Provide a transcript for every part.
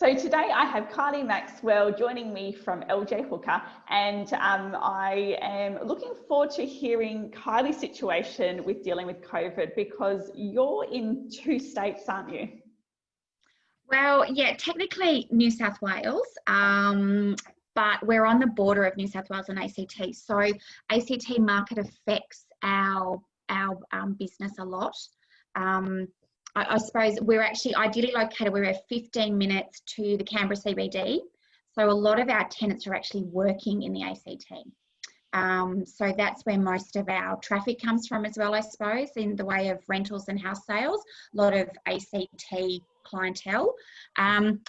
So today I have Kylie Maxwell joining me from LJ Hooker, and I am looking forward to hearing Kylie's situation with dealing with COVID, because you're in 2 states, aren't you? Well, yeah, technically New South Wales, but we're on the border of New South Wales and ACT. So ACT market affects our business a lot. I suppose we're actually ideally located, we're 15 minutes to the Canberra CBD. So a lot of our tenants are actually working in the ACT. So that's where most of our traffic comes from as well, I suppose, in the way of rentals and house sales, a lot of ACT clientele. I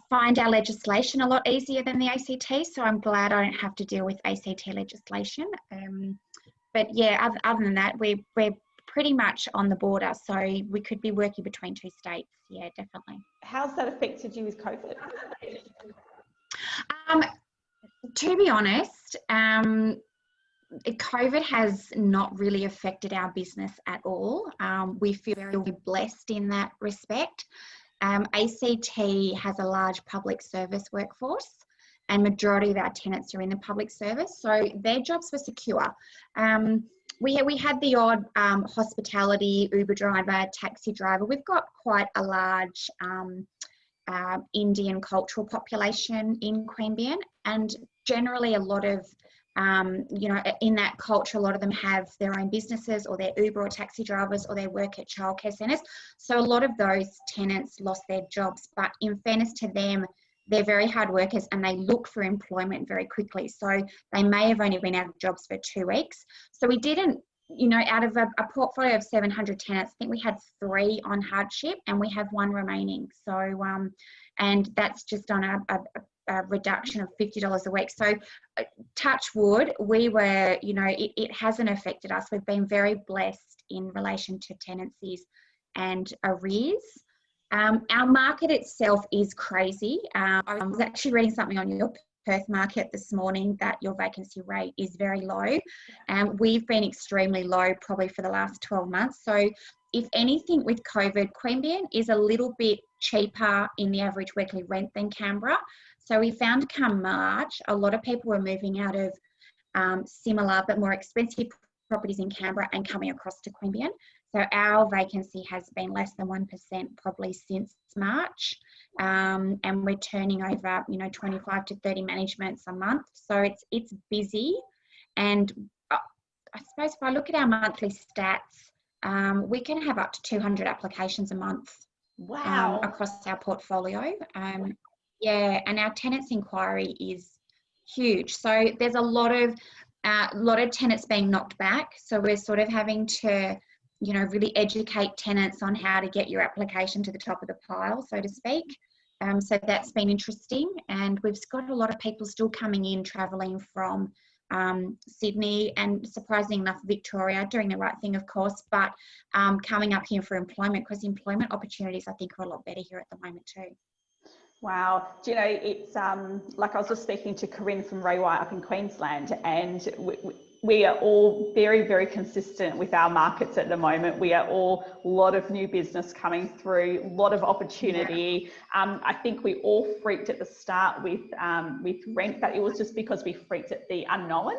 find our legislation a lot easier than the ACT, so I'm glad I don't have to deal with ACT legislation. But yeah, other than that, we're pretty much on the border, so we could be working between 2 states. Yeah, definitely. How's that affected you with COVID? To be honest, COVID has not really affected our business at all. We feel very blessed in that respect. ACT has a large public service workforce, and majority of our tenants are in the public service, so their jobs were secure. We had the odd hospitality, Uber driver, taxi driver. We've got quite a large Indian cultural population in Queanbeyan, and generally a lot of, in that culture, a lot of them have their own businesses, or they're Uber or taxi drivers, or they work at childcare centres. So a lot of those tenants lost their jobs, but in fairness to them, they're very hard workers and they look for employment very quickly. So they may have only been out of jobs for 2 weeks. So we didn't, out of a portfolio of 700 tenants, I think we had 3 on hardship and we have 1 remaining. So, and that's just on a reduction of $50 a week. So touch wood, we were, it hasn't affected us. We've been very blessed in relation to tenancies and arrears. Our market itself is crazy. I was actually reading something on your Perth market this morning that your vacancy rate is very low. We've been extremely low probably for the last 12 months. So if anything with COVID, Queanbeyan is a little bit cheaper in the average weekly rent than Canberra. So we found come March, a lot of people were moving out of similar but more expensive properties in Canberra and coming across to Queanbeyan. So our vacancy has been less than 1% probably since March, and we're turning over, 25 to 30 managements a month. So it's busy, and I suppose if I look at our monthly stats, we can have up to 200 applications a month. Wow. Across our portfolio. Yeah, and our tenants inquiry is huge. So there's a lot of tenants being knocked back. So we're sort of having to, really educate tenants on how to get your application to the top of the pile, so to speak. So that's been interesting. And we've got a lot of people still coming in, travelling from Sydney and, surprisingly enough, Victoria, doing the right thing, of course, but coming up here for employment, because employment opportunities, I think, are a lot better here at the moment too. Wow. Do you know, it's like I was just speaking to Corinne from Raywire up in Queensland, and we are all very, very consistent with our markets at the moment. We are all a lot of new business coming through, a lot of opportunity. Yeah. I think we all freaked at the start with rent, but it was just because we freaked at the unknown.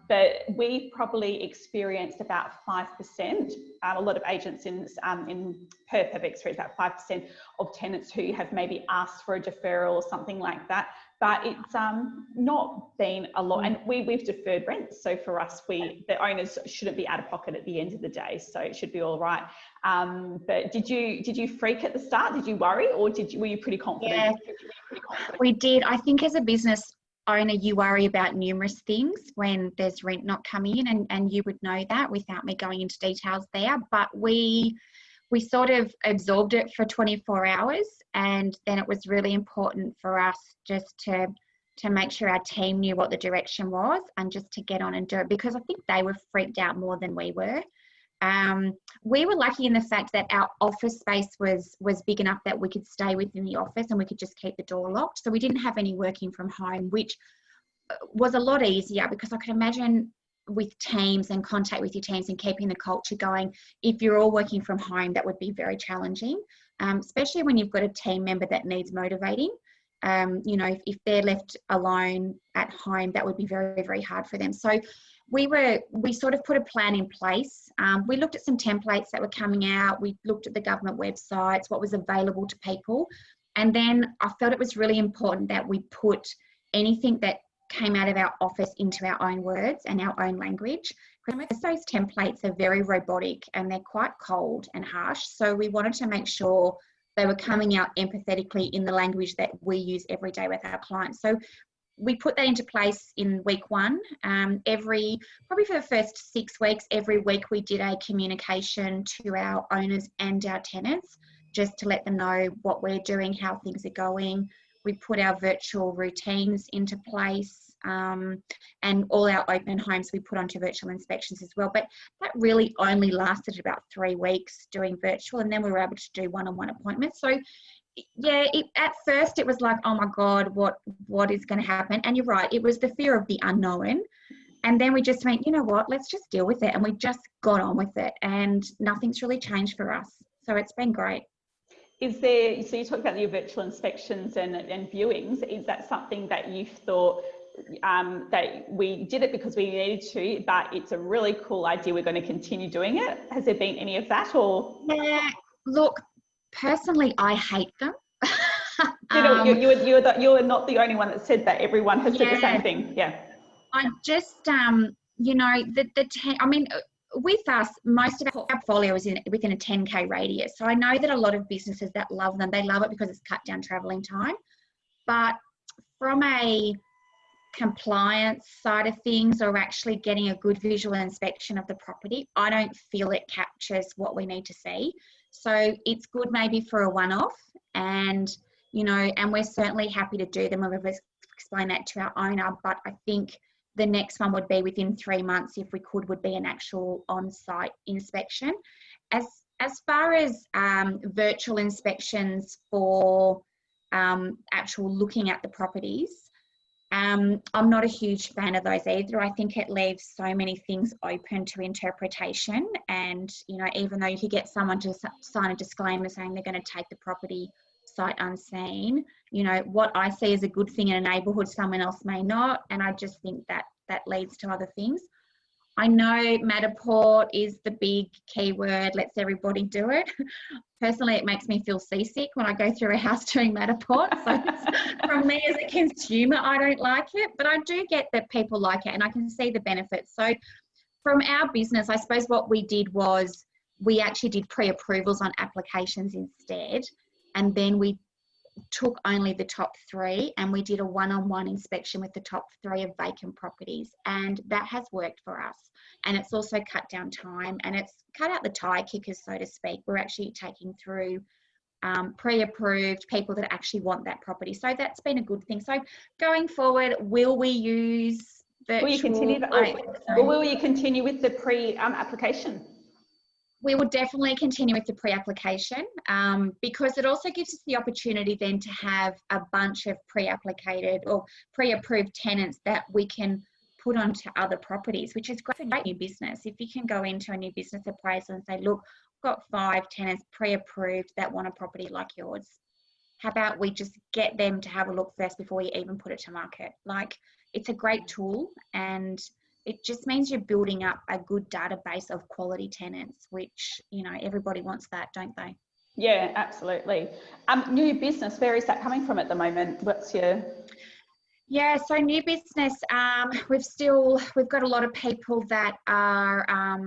But we probably experienced about 5%. A lot of agents in Perth have experienced about 5% of tenants who have maybe asked for a deferral or something like that. But it's not been a lot, and we've deferred rent. So for us, the owners shouldn't be out of pocket at the end of the day, so it should be all right. But did you freak at the start? Did you worry, or were you pretty confident? Yeah, we did. I think as a business owner, you worry about numerous things when there's rent not coming in, and you would know that without me going into details there. But we sort of absorbed it for 24 hours, and then it was really important for us just to make sure our team knew what the direction was and just to get on and do it, because I think they were freaked out more than we were. We were lucky in the fact that our office space was big enough that we could stay within the office and we could just keep the door locked. So we didn't have any working from home, which was a lot easier, because I could imagine with teams and contact with your teams and keeping the culture going, if you're all working from home, that would be very challenging. especially when you've got a team member that needs motivating. You know, if they're left alone at home, that would be very, very hard for them. So we sort of put a plan in place. We looked at some templates that were coming out. We looked at the government websites, what was available to people. And then I felt it was really important that we put anything that came out of our office into our own words and our own language. Because those templates are very robotic and they're quite cold and harsh. So we wanted to make sure they were coming out empathetically in the language that we use every day with our clients. So we put that into place in week one. Probably for the first 6 weeks, every week we did a communication to our owners and our tenants, just to let them know what we're doing, how things are going. We put our virtual routines into place, and all our open homes we put onto virtual inspections as well. But that really only lasted about 3 weeks doing virtual, and then we were able to do one-on-one appointments. So yeah, at first it was like, oh my God, what is going to happen? And you're right, it was the fear of the unknown. And then we just went, you know what, let's just deal with it. And we just got on with it, and nothing's really changed for us. So it's been great. So you talked about your virtual inspections and viewings. Is that something that you thought that we did it because we needed to, but it's a really cool idea, we're going to continue doing it? Has there been any of that? Or yeah, look, personally, I hate them. You're not the only one that said that. Everyone has said the same thing. Yeah. I just, you know, with us, most of our portfolio is within a 10K radius. So I know that a lot of businesses that love them, they love it because it's cut down travelling time. But from a compliance side of things, or actually getting a good visual inspection of the property, I don't feel it captures what we need to see. So it's good maybe for a one-off, and, you know, and we're certainly happy to do them, and we've explained that to our owner. But I think the next one would be within 3 months, if we could, would be an actual on-site inspection. As far as virtual inspections for actual looking at the properties, I'm not a huge fan of those either. I think it leaves so many things open to interpretation. And, you know, even though you could get someone to sign a disclaimer saying they're going to take the property sight unseen, you know, what I see as a good thing in a neighbourhood, someone else may not. And I just think that leads to other things. I know Matterport is the big keyword, lets everybody do it. Personally, it makes me feel seasick when I go through a house doing Matterport. So from me as a consumer, I don't like it, but I do get that people like it, and I can see the benefits. So from our business, I suppose what we did was we actually did pre-approvals on applications instead, and then we took only the top 3, and we did a one-on-one inspection with the top 3 of vacant properties, and that has worked for us. And it's also cut down time, and it's cut out the tire kickers, so to speak. We're actually taking through pre-approved people that actually want that property. So that's been a good thing. So going forward, will we use virtual? Will you continue or will you continue with the pre-application? We will definitely continue with the pre-application, because it also gives us the opportunity then to have a bunch of pre-applicated or pre-approved tenants that we can put onto other properties, which is great for new business. If you can go into a new business appraisal and say, look, I've got 5 tenants pre-approved that want a property like yours. How about we just get them to have a look first before we even put it to market? Like, it's a great tool, and it just means you're building up a good database of quality tenants, which, you know, everybody wants that, don't they? Yeah, absolutely. New business, where is that coming from at the moment? What's your... Yeah, so new business, we've got a lot of people that are, I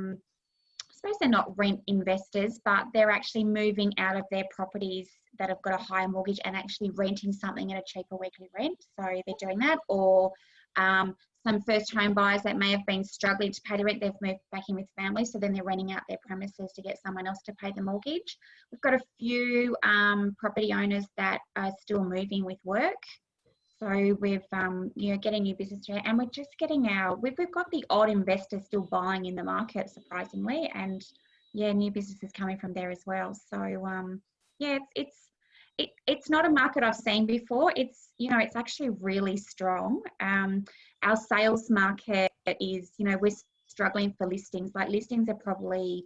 suppose they're not rent investors, but they're actually moving out of their properties that have got a higher mortgage and actually renting something at a cheaper weekly rent. So they're doing that. Or some first home buyers that may have been struggling to pay the rent, they've moved back in with families, so then they're renting out their premises to get someone else to pay the mortgage. We've got a few property owners that are still moving with work. So we've, getting new business here, and we're just getting we've got the odd investor still buying in the market, surprisingly, and new business is coming from there as well. So it's not a market I've seen before. It's actually really strong. Our sales market is, we're struggling for listings. Like, listings are probably,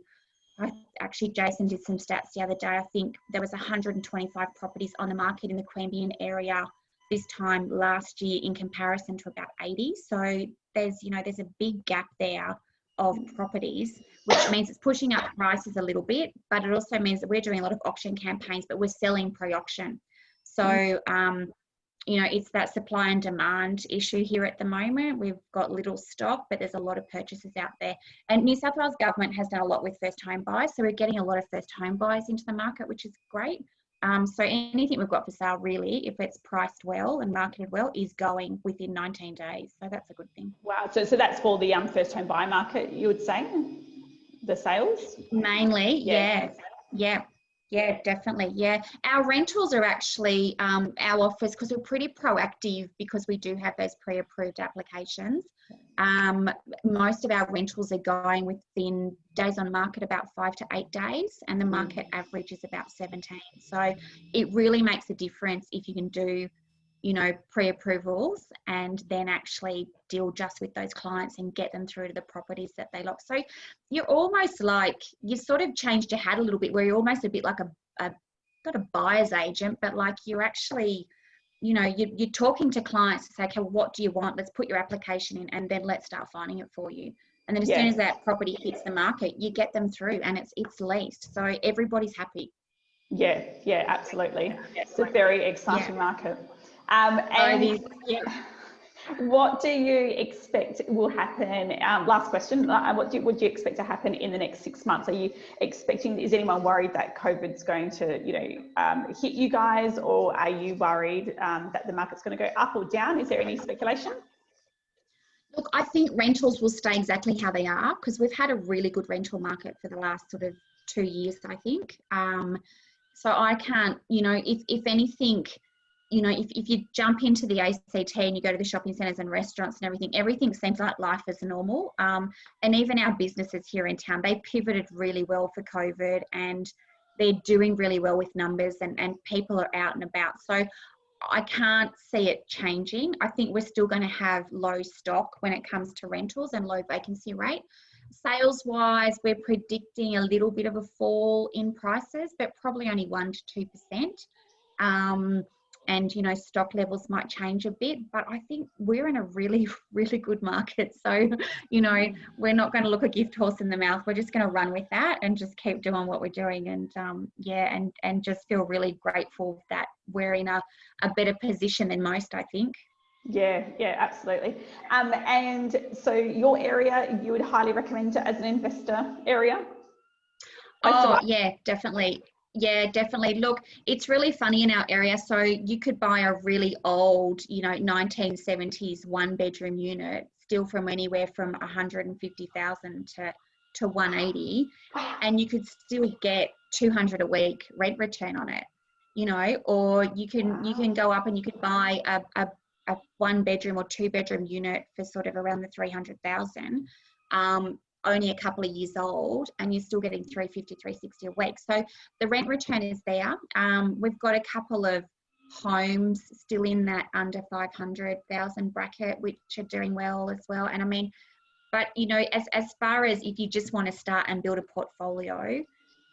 actually Jason did some stats the other day. I think there was 125 properties on the market in the Queanbeyan area this time last year in comparison to about 80. So there's a big gap there of properties, which means it's pushing up prices a little bit, but it also means that we're doing a lot of auction campaigns, but we're selling pre-auction. So it's that supply and demand issue here at the moment. We've got little stock, but there's a lot of purchases out there. And New South Wales government has done a lot with first home buyers. So we're getting a lot of first home buyers into the market, which is great. So anything we've got for sale, really, if it's priced well and marketed well, is going within 19 days. So that's a good thing. Wow. So that's for the first home buyer market, you would say, the sales? Mainly, yeah. Yeah, definitely. Yeah. Our rentals are actually our offers, because we're pretty proactive because we do have those pre-approved applications. Most of our rentals are going within days on market, about 5 to 8 days, and the market average is about 17. So it really makes a difference if you can do, pre-approvals and then actually deal just with those clients and get them through to the properties that they like. So you're almost like, you've sort of changed your hat a little bit, where you're almost a bit like not a buyer's agent, but like you're actually, you're talking to clients to say, okay, what do you want? Let's put your application in, and then let's start finding it for you. And then as soon as that property hits the market, you get them through, and it's leased. So everybody's happy. Yeah, absolutely. It's a very exciting market. And what do you expect will happen? Last question. What would you expect to happen in the next 6 months? Are you expecting? Is anyone worried that COVID's going to, hit you guys, or are you worried that the market's going to go up or down? Is there any speculation? Look, I think rentals will stay exactly how they are, because we've had a really good rental market for the last sort of 2 years, I think. So I can't, if anything. If you jump into the ACT and you go to the shopping centres and restaurants and everything seems like life is normal. And even our businesses here in town, they pivoted really well for COVID, and they're doing really well with numbers, and people are out and about. So I can't see it changing. I think we're still going to have low stock when it comes to rentals and low vacancy rate. Sales wise, we're predicting a little bit of a fall in prices, but probably only 1 to 2%. And, stock levels might change a bit, but I think we're in a really, really good market. So, we're not going to look a gift horse in the mouth. We're just going to run with that and just keep doing what we're doing. And, and just feel really grateful that we're in a better position than most, I think. Yeah, absolutely. And so your area, you would highly recommend it as an investor area? Yeah, definitely. Yeah, definitely. Look, it's really funny in our area. So you could buy a really old, 1970s 1-bedroom unit, still from anywhere from 150,000 to 180, and you could still get 200 a week rent return on it, or you can go up and you could buy a 1-bedroom or 2-bedroom unit for sort of around the 300,000. Only a couple of years old, and you're still getting 350, 360 a week. So the rent return is there. We've got a couple of homes still in that under 500,000 bracket, which are doing well as well. And but as far as if you just want to start and build a portfolio,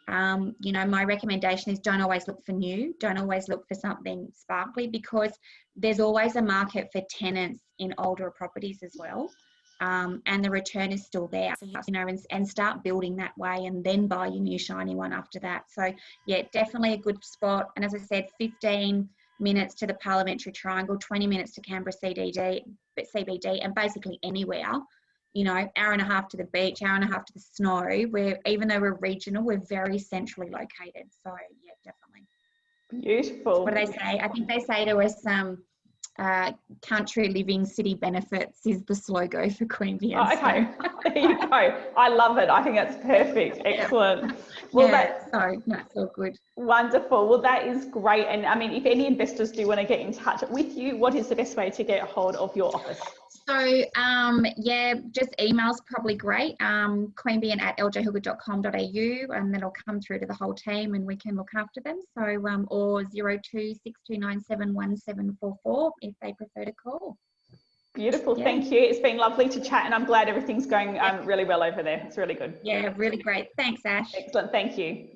my recommendation is don't always look for new, don't always look for something sparkly, because there's always a market for tenants in older properties as well. And the return is still there, and start building that way, and then buy your new shiny one after that. So yeah, definitely a good spot. And as I said, 15 minutes to the Parliamentary Triangle, 20 minutes to Canberra CBD, and basically anywhere, hour and a half to the beach, hour and a half to the snow. Even though we're regional, we're very centrally located. So yeah, definitely. Beautiful. What do they say? I think they say there was some country living city benefits is the slogan for Queanbeyan. Oh, okay. So. There you go. I love it. I think that's perfect. Excellent. Well, it's all good. Wonderful. Well, that is great. And if any investors do want to get in touch with you, what is the best way to get a hold of your office? So, just email's probably great. Queanbeyan@ljhooker.com.au, and that'll come through to the whole team, and we can look after them. So, or 0262971744 if they prefer to call. Beautiful. Yeah. Thank you. It's been lovely to chat, and I'm glad everything's going really well over there. It's really good. Yeah, really great. Thanks, Ash. Excellent. Thank you.